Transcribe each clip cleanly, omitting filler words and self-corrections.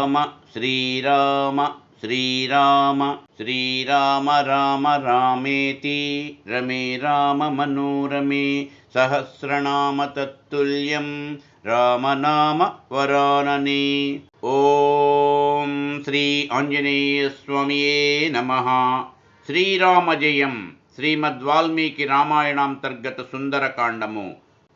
శ్రీరామ శ్రీరామ శ్రీరామ శ్రీరామ రామ రామేతి రమే రామ మనోరమే సహస్రనామ తత్తుల్యం రామనామ వరాననే. ఓం శ్రీ ఆంజనేయ స్వామియే నమః. శ్రీరామ జయం. శ్రీమద్వాల్మీకి రామాయణాంతర్గత సుందరకాండము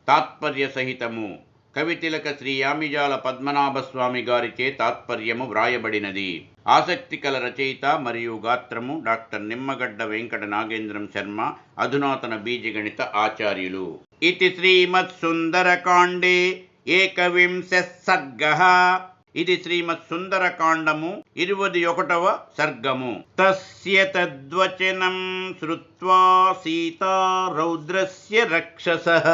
తాత్పర్య సహితము. కవితిలక శ్రీ యామిజాల పద్మనాభస్వామి గారిచే తాత్పర్యము వ్రాయబడినది. ఆసక్తి కల రచయిత మరియు గాత్రము డాక్టర్ నిమ్మగడ్డ వెంకట నాగేంద్రం శర్మ, అధునాతన బీజగణిత ఆచార్యులు. ఇతి శ్రీమత్ సుందరకాండే ఏకవింశః సర్గః. ఇది శ్రీమత్ సుందరకాండము 21వ సర్గము. తస్య తద్వచనం శ్రుత్వా సీతా రౌద్రస్య రక్షసః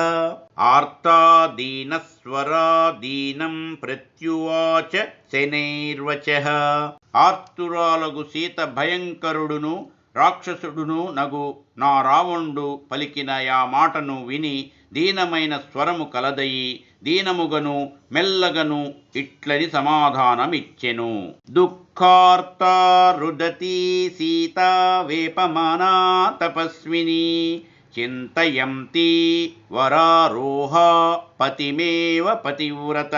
ఆర్తా దీనస్వరా దీనం ప్రత్యువాచ శనైర్వచః. ఆర్తురాలగు సీత భయంకరుడును రాక్షసుడును నగు నా రావణుడు పలికిన ఆ మాటను విని దీనమైన స్వరము కలదయి దీనముగను మెల్లగను ఇట్లని సమాధానమిచ్చెను. దుఃఖార్తా రుదతి సీతా వేపమానా తపస్విని చింతయంతి వరారోహ పతిమేవ పతివ్రత.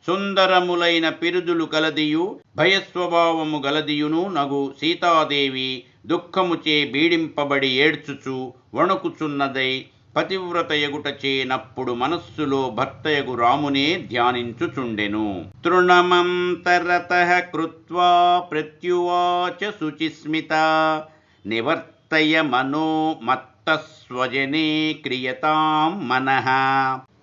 సుందరములైన పిరుదులు గలదియు భయస్వభావము గలదియును నగు సీతాదేవి దుఃఖముచే బీడింపబడి ఏడ్చుచు వణుకుచున్నదై పతివ్రత ఎగుటచే నప్పుడు మనస్సులో భర్తయగు రామునే ధ్యానించుచుండెను. తృణమంతరతః కృత్వా ప్రత్యువాచ శుచిస్మిత నివర్తయ మనో మత్తస్వజనే క్రియతాం మనః.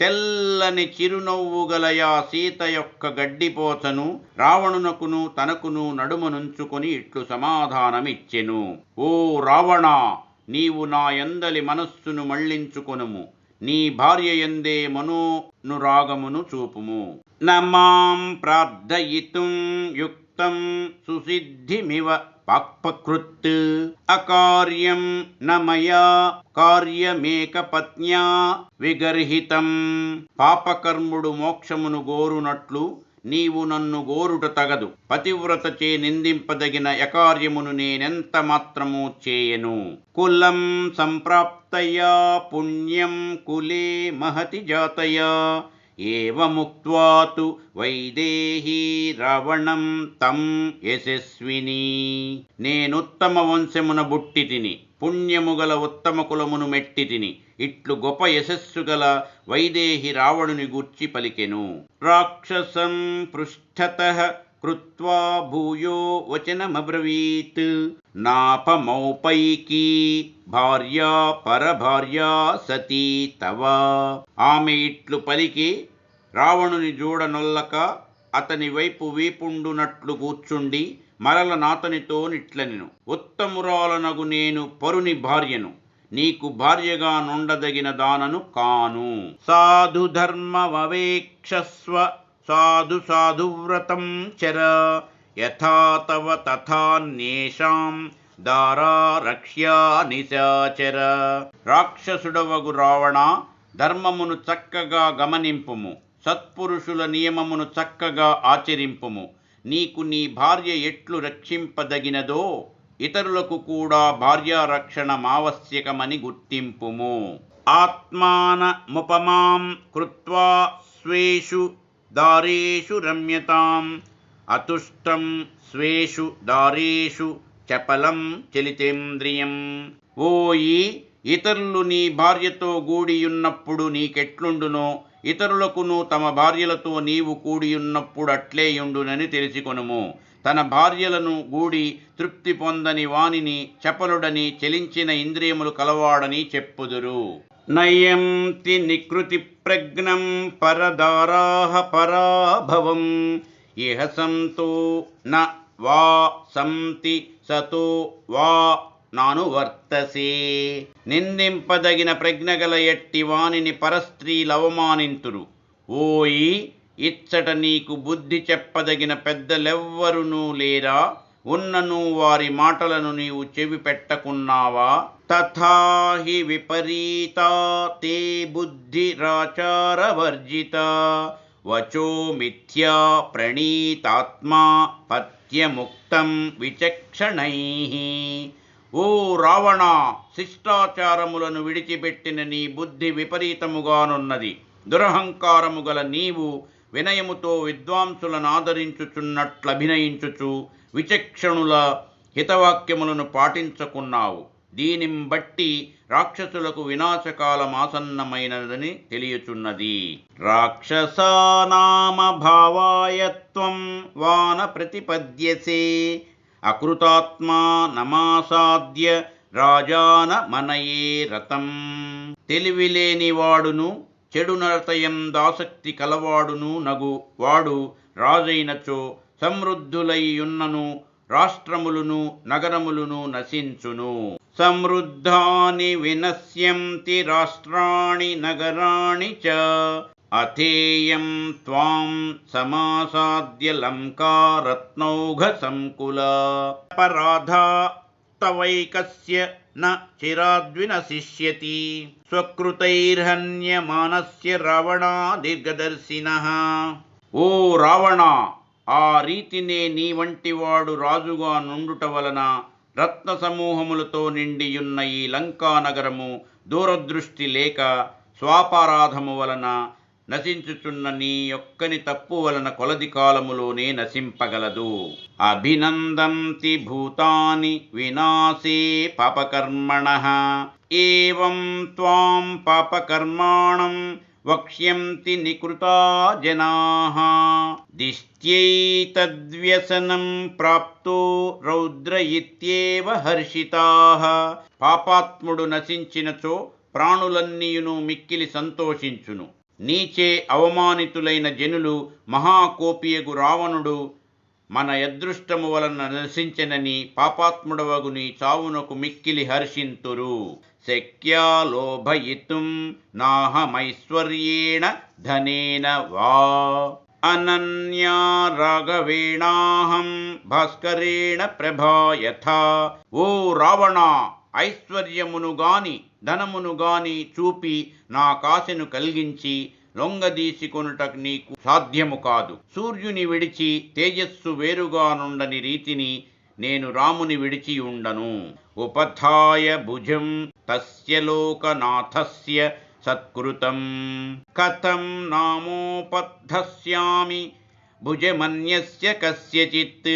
తెల్లని చిరునవ్వు గలయా సీత యొక్క గడ్డిపోచను రావణునకును తనకును నడుమనుంచుకొని ఇట్లు సమాధానమిచ్చెను. ఓ రావణ, నీవు నా యందలి మనస్సును మళ్లించుకొనుము. నీ భార్య యందే మనోనురాగమును చూపుము. నమాం ప్రార్థయితుం యుక్తం సుసిద్ధిమివ పాక్పకృత్ అకార్యం నమయా కార్యమేక పత్న్యా విగర్హితం. పాపకర్ముడు మోక్షమును గోరునట్లు నీవు నన్ను గోరుట తగదు. పతివ్రతచే నిందింపదగిన యకార్యమును నేనెంత మాత్రము చేయను. కులం సంప్రాప్తయా పుణ్యం కులే మహతి జాతయా ఏవముక్త్వా తు వైదేహీ రావణం తం యశస్విని. నేనుత్తమ వంశమున బుట్టి తిని పుణ్యము గల ఉత్తమ కులమును మెట్టి తిని ఇట్లు గొప్ప యశస్సు గల వైదేహి రావణుని గూర్చి పలికెను. రాక్షసం పృష్ఠతః కృత్వా భూయో వచనమబ్రవీత్ నాపమౌపైకీ భార్యా పరభార్యా సతీ తవ. ఆమె ఇట్లు పలికి రావణుని జూడనొల్లక అతని వైపు వీపుండునట్లు కూర్చుండి మరల నాతనితో నిట్లనెను. ఉత్తమురాలనగు నేను పరుని భార్యను, నీకు భార్యగా నుండదగిన దానను కాను. సాధు ధర్మమవేక్షస్వ సాధు సాధువ్రతం చర యథా తవ తథాన్యేషాం దారా రక్ష్యా నిశాచర. రాక్షసుడవగు రావణ, ధర్మమును చక్కగా గమనింపుము, సత్పురుషుల నియమమును చక్కగా ఆచరింపుము. నీకు నీ భార్య ఎట్లు రక్షింపదగినదో ఇతరులకు కూడా భార్యారక్షణ మావశ్యకమని గుర్తింపుము. ఆత్మానముపమాం కృత్వా స్వేషు దారేషు రమ్యతాం అతుష్టం స్వేషు దారేషు చపలం చలితేంద్రియం. ఓయి, ఇతరులు నీ భార్యతో గూడియున్నప్పుడు నీకెట్లుండునో ఇతరులకును తమ భార్యలతో నీవు కూడియున్నప్పుడు అట్లేయుండునని తెలిసికొనుము. తన భార్యలను గూడి తృప్తి పొందని వానిని చపలుడని చెలించిన ఇంద్రియములు కలవాడని చెప్పుదురు. నయంతి నికృతి ప్రజ్ఞం పరదారాహ పరాభవం ఇహ సంతో న వా సంతి సతో వా నాను వర్తసే. నిందింపదగిన ప్రజ్ఞగల ఎట్టి వానిని పరస్త్రీలు అవమానింతురు. ఓయి, ఇచ్చట నీకు బుద్ధి చెప్పదగిన పెద్దలెవ్వరునూ లేరా? ఉన్నను వారి మాటలను నీవు చెవి పెట్టకున్నావా? తథాహి విపరీతా తే బుద్ధిరాచారవర్జిత వచో మిథ్యా ప్రణీతాత్మా పత్యముక్తం విచక్షణైః. ఓ రావణ, శిష్టాచారములను విడిచిపెట్టిన నీ బుద్ధి విపరీతముగానున్నది. దురహంకారము గల నీవు వినయముతో విద్వాంసులను ఆదరించుచున్నట్లభినయించుచు విచక్షణుల హితవాక్యములను పాటించకున్నావు. దీనిని బట్టి రాక్షసులకు వినాశకాలమాసన్నమైనదని తెలియచున్నది. రాక్షసానామ భావాయత్వం వాన ప్రతిపద్యసే అకృతాత్మా నమాసాద్య రాజాన మనయే రతం. తెలివిలేనివాడును చెడు నరతయందాసక్తి కలవాడును నగు వాడు రాజైనచో సమృద్ధులైయున్నను రాష్ట్రములును నగరములును నశించును. సమృద్ధాని వినశ్యంతి రాష్ట్రాణి నగరాణి చ అథేయం త్వాం సమాసాద్య లంకారత్నౌఘ సంకుల పరాధా తవైకస్య న చిరాద్వినశిష్యతి స్వకృతైర్హన్యమానస్య రావణా దీర్ఘదర్శినః. ఓ రావణ, ఆ రీతినే నీ వంటివాడు రాజుగా నుండుట వలన రత్న సమూహములతో నిండియున్న ఈ లంకానగరము దూరదృష్టి లేక స్వాపరాధము వలన నశించుచున్న నీ యొక్కని తప్పు వలన కొలది కాలములోనే నశింపగలదు. అభినందంతి భూతాని వినాశే పాపకర్మణః ఏవం త్వాం పాపకర్మాణం వక్ష్యంతి నికృతా జనాః. దిష్ట్యైతద్వ్యసనం ప్రాప్తో రౌద్ర ఇత్యేవ హర్షితాః. పాపాత్ముడు నశించినచో ప్రాణులన్నీయును మిక్కిలి సంతోషించును. నీచే అవమానితులైన జనులు మహాకోపియగు రావణుడు మన అదృష్టము వలన నశించెనని పాపాత్ముడవగు నీ చావునకు మిక్కిలి హర్షింతురు. శక్యా లోభయితుం నాహమైశ్వర్యేణ ధనేన వా అనన్యా రాఘవేణాహం భాస్కరేణ ప్రభా యథా. ఓ రావణ, ఐశ్వర్యమును గాని ధనమును గాని చూపి నా కాశను కలిగించి లొంగదీసికొనుటకు నీకు సాధ్యము కాదు. సూర్యుని విడిచి తేజస్సు వేరుగా నుండని రీతిని నేను రాముని విడిచి ఉండను. ఉపథాయ భుజం తస్య లోకనాథస్య సత్కృతం కథం నామోపద్ధస్యామి భుజమన్యస్య కస్యచిత్.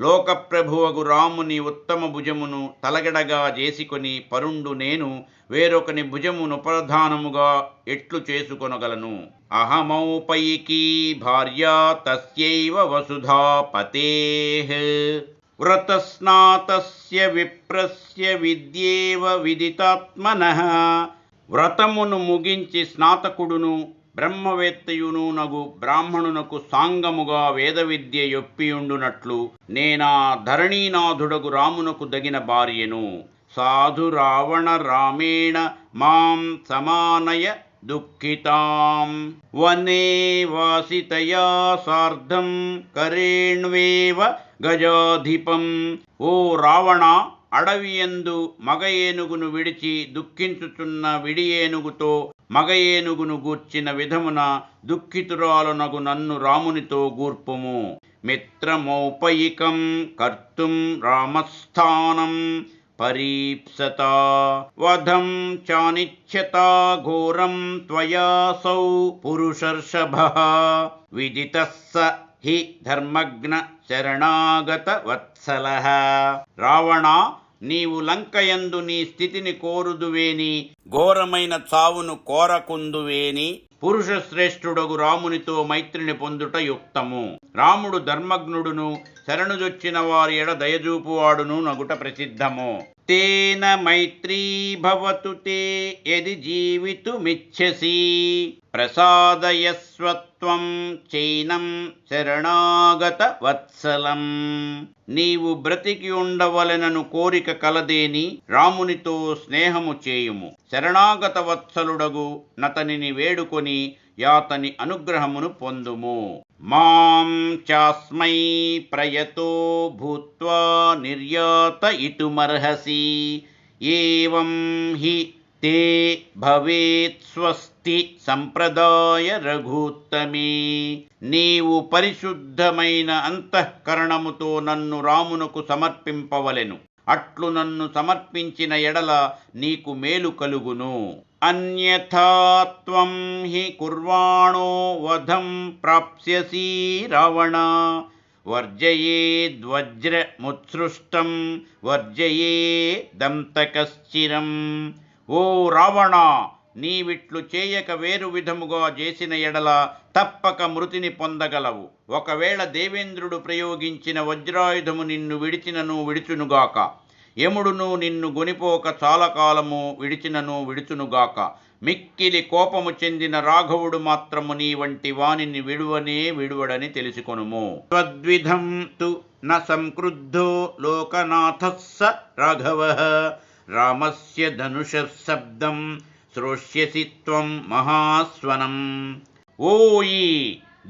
లోకప్రభువగు రాముని ఉత్తమ భుజమును తలగడగా చేసుకొని పరుండు నేను వేరొకని భుజమును ప్రధానముగా ఎట్లు చేసుకొనగలను. అహమౌపైకీ భార్యా తస్యైవ వసుధాపతేః వ్రతస్నాతస్య విప్రస్య విద్యేవ విదితాత్మనః. వ్రతమును ముగించి స్నాతకుడును బ్రహ్మవేత్తయును నగు బ్రాహ్మణునకు సాంగముగా వేద విద్య యొప్పియుండునట్లు నేనా ధరణీనాథుడగు రామునకు దగిన భార్యను. సాధు రావణ రామేణ మాం సమానయ దుఃఖితాం వనే వాసితయా సార్ధం కరేణ్వేవ గజాధిపం. ఓ రావణ, అడవియందు మగ ఏనుగును విడిచి దుఃఖించుచున్న విడి ఏనుగుతో మగ ఏనుగును గూర్చిన విధమున దుఃఖితురాలునగు నన్ను రామునితో గూర్పుము. మిత్రమౌపయికం కర్తుం రామస్థానం పరీప్సత వధం చానిచ్ఛతా ఘోరం త్వయాసౌ పురుషర్షభః. విదితః స హి ధర్మజ్ఞ శరణాగత వత్సలః. రావణ, నీవు లంకయందు నీ స్థితిని కోరుదువేని ఘోరమైన చావును కోరకుందువేని పురుషశ్రేష్ఠుడగు రామునితో మైత్రిని పొందుట యుక్తము. రాముడు ధర్మజ్ఞుడును శరణుజొచ్చిన వారి ఎడ దయజూపువాడును నగుట ప్రసిద్ధము. తేన మైత్రీ భవతు తే యది జీవితుమిచ్ఛసి ప్రసాదయస్వత్వం చైనం శరణాగత వత్సలం. నీవు బ్రతికి ఉండవలెనను కోరిక కలదేని రామునితో స్నేహము చేయుము. శరణాగత వత్సలుడగు నతనిని వేడుకొని యాతని అనుగ్రహమును పొందుము. మాం చాస్మై ప్రయతో భూత్వా నిర్యాత ఇతుమర్హసి ఏవం హి తే భవేత్ స్వస్తి భక్తి సంప్రదాయ రఘూత్తమే. నీవు పరిశుద్ధమైన అంతఃకరణముతో నన్ను రామునకు సమర్పింపవలెను. అట్లు నన్ను సమర్పించిన ఎడల నీకు మేలు కలుగును. అన్యథా త్వం హి కుర్వాణో వధం ప్రాప్స్యసి రావణ. వర్జయేద్వజ్రముత్సృష్టం వర్జయేదంతకశ్చిరం. ఓ రావణ, నీవిట్లు చేయక వేరు విధముగా చేసిన ఎడల తప్పక మృతిని పొందగలవు. ఒకవేళ దేవేంద్రుడు ప్రయోగించిన వజ్రాయుధము నిన్ను విడిచినను విడిచునుగాక. యముడును నిన్ను గొనిపోక చాలా కాలము విడిచునుగాక. మిక్కిలి కోపము చెందిన రాఘవుడు మాత్రము నీ వంటి వానిని విడువడని తెలుసుకొనుము. త్వద్విధం తు న సంక్రుద్ధో లోకనాథః స రాఘవః. రామస్య ధనుషః శబ్దం శ్రోష్యసి త్వం మహాస్వనం. ఓయి,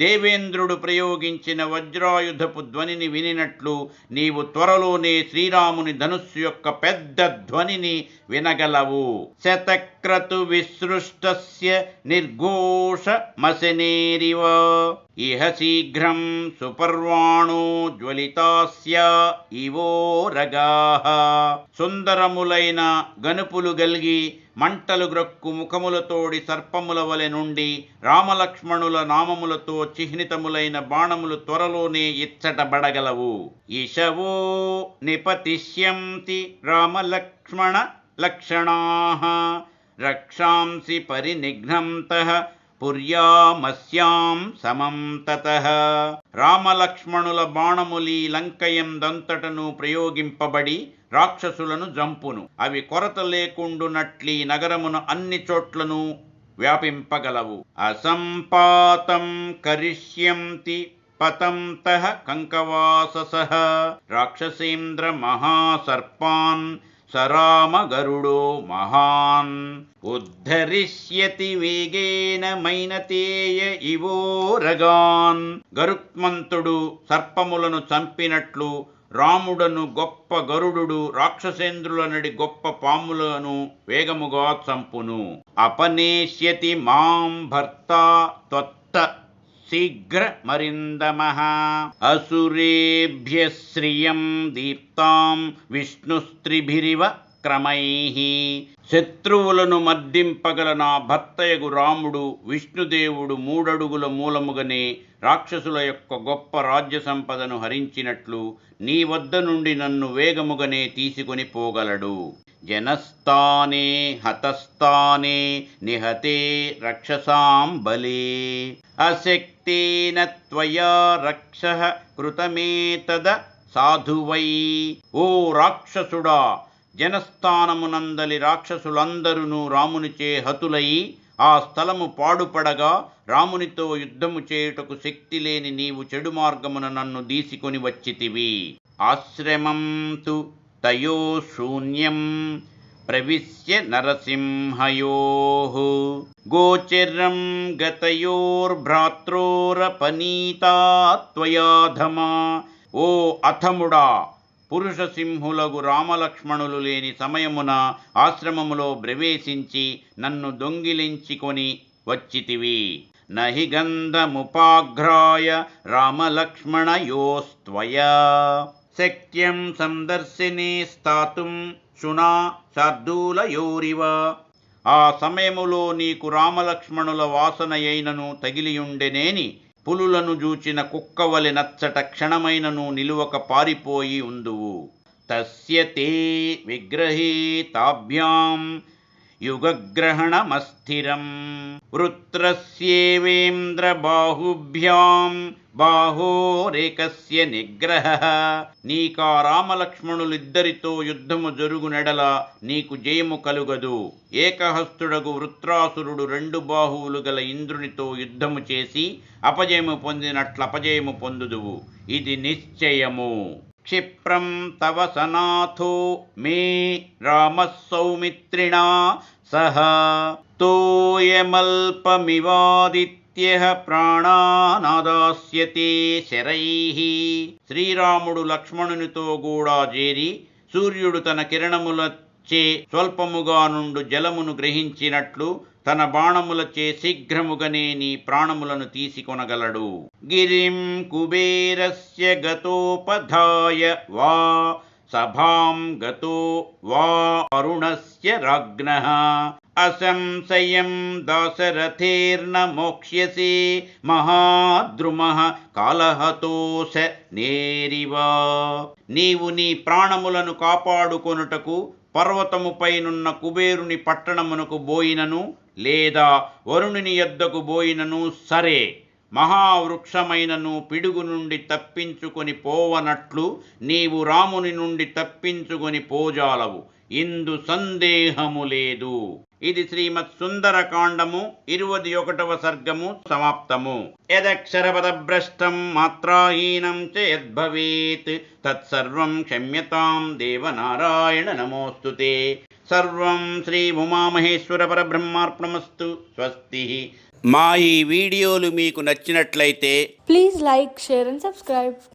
దేవేంద్రుడు ప్రయోగించిన వజ్రాయుధపు ధ్వనిని వినినట్లు నీవు త్వరలోనే శ్రీరాముని ధనుస్సు యొక్క పెద్ద ధ్వనిని వినగలవు. శతక్రతు విసృష్టస్య నిర్ఘోషమశనేరివ. ఇహ శీఘ్రం సుపర్వాణో జ్వలితాస్య ఇవోరగాః. సుందరములైన గనుపులు గల్గి మంటలు గ్రక్కు ముఖములతోడి సర్పముల వలె నుండి రామలక్ష్మణుల నామములతో చిహ్నితములైన బాణములు త్వరలోనే ఇచ్చటబడగలవు. ఇషవో నిపతిష్యంతి రామలక్ష్మణ లక్షణాః. రక్షాంసి పరినిఘ్నంతః పుర్యామస్యాం సమం తతః. రామలక్ష్మణుల బాణములి లంకయందంతటను ప్రయోగింపబడి రాక్షసులను జంపును. అవి కొరత లేకుండునట్లీ నగరమున అన్ని చోట్లను వ్యాపింపగలవు. అసంపాతం కరిష్యంతి పతంతః కంకవాససః. రాక్షసేంద్ర మహాసర్పాన్ సరామ గరుడో మహాన్. ఉద్ధరిష్యతి వేగేన మైనతేయ ఇవోరగాన్. గరుత్మంతుడు సర్పములను చంపినట్లు రాముడను గొప్ప గరుడు రాక్షసేంద్రులనడి గొప్ప పాములను వేగముగా చంపును. అపనేష్యతి మాం భర్త త్వత్త శీఘ్ర మరిందమః. అసురేభ్య శ్రియం దీప్తాం విష్ణుస్త్రిభిరివ క్రమైః. శత్రువులను మర్దింపగల నా భర్తయగు రాముడు విష్ణుదేవుడు 3 అడుగుల మూలముగనే రాక్షసుల యొక్క గొప్ప రాజ్య సంపదను హరించినట్లు నీ వద్ద నుండి నన్ను వేగముగనే తీసుకొని పోగలడు. జనస్థానే హతస్థానే నిహతే రక్షసాం బలే. అశక్తేన త్వయా రక్షః కృతమేతద సాధువై. ఓ రాక్షసుడా, జనస్థానమునందలి రాక్షసులందరూ రామునిచే హతులై ఆ స్థలము పాడుపడగా రామునితో యుద్ధము చేయుటకు శక్తి లేని నీవు చెడు మార్గమున నన్ను దీసికొని వచ్చితివి. ఆశ్రమం తు తయో శూన్యం ప్రవిశ్య నరసింహయోః. గోచరం గతయోర్భ్రాత్రోరపనీతా త్వయా ధమా. ఓ అథముడా, పురుషసింహులగు రామలక్ష్మణులు లేని సమయమున ఆశ్రమములో ప్రవేశించి నన్ను దొంగిలించుకొని వచ్చితివి. నహి గంధముపాఘ్రాయ రామలక్ష్మణయోస్త్వయా. శక్యం సందర్శనే స్థాతుం శునా శార్దూలయోరివ. ఆ సమయములో నీకు రామలక్ష్మణుల వాసనయైనను తగిలియుండెనేని పులులను జూచిన కుక్కవలె నచ్చట క్షణమైనను నిలువక పారిపోయి ఉందువు. తస్య తే విగ్రహే తాభ్యాం యుగగ్రహణమస్థిరం. వృత్రస్యేవేంద్ర బాహుభ్యాం బాహోరేకస్య నిగ్రహః. నీకా రామలక్ష్మణులిద్దరితో యుద్ధము జరుగునెడల నీకు జయము కలుగదు. ఏకహస్తుడగు వృత్రాసురుడు 2 బాహువులు గల ఇంద్రునితో యుద్ధము చేసి అపజయము పొందినట్లు అపజయము పొందుదువు. ఇది నిశ్చయము. క్షిప్రం తవ సనాథో మే రామః సౌమిత్రిణా సహ. తోయమల్పమివాదిత్యః ప్రాణానాదాస్యతే శరైః. శ్రీరాముడు లక్ష్మణునితో కూడా చేరి సూర్యుడు తన కిరణముల చే స్వల్పముగా నుండు జలమును గ్రహించినట్లు తన బాణములచే శీఘ్రముగనే నీ ప్రాణములను తీసుకొనగలడు. గిరిం కుబేరస్య గతోపధాయ వా సభాం గతో వా అరుణస్య రాజ్ఞః అసంశయం దాశరథేర్న మోక్ష్యసే మహాద్రుమః కాలహతోష నేరివా. నీవు నీ ప్రాణములను కాపాడుకొనుటకు పర్వతముపైనున్న కుబేరుని పట్టణమునకు బోయినను లేదా వరుణుని యొద్దకు బోయినను సరే, మహావృక్షమైనను పిడుగు నుండి తప్పించుకొని పోవనట్లు నీవు రాముని నుండి తప్పించుకొని పోజాలవు, ఇందు సందేహము లేదు. ఇది శ్రీమత్ సుందరకాండము 21వ సర్గము సమాప్తము. యదక్షరపదభ్రష్టం మాత్రాహీనం చ యద్భవేత్ తత్సర్వం క్షమ్యతాం దేవనారాయణ నమోస్తుతే. సర్వం శ్రీ ఉమామహేశ్వర పరబ్రహ్మార్పణమస్తు. స్వస్తి. మా ఈ వీడియోలు మీకు నచ్చినట్లయితే Please like, share and subscribe.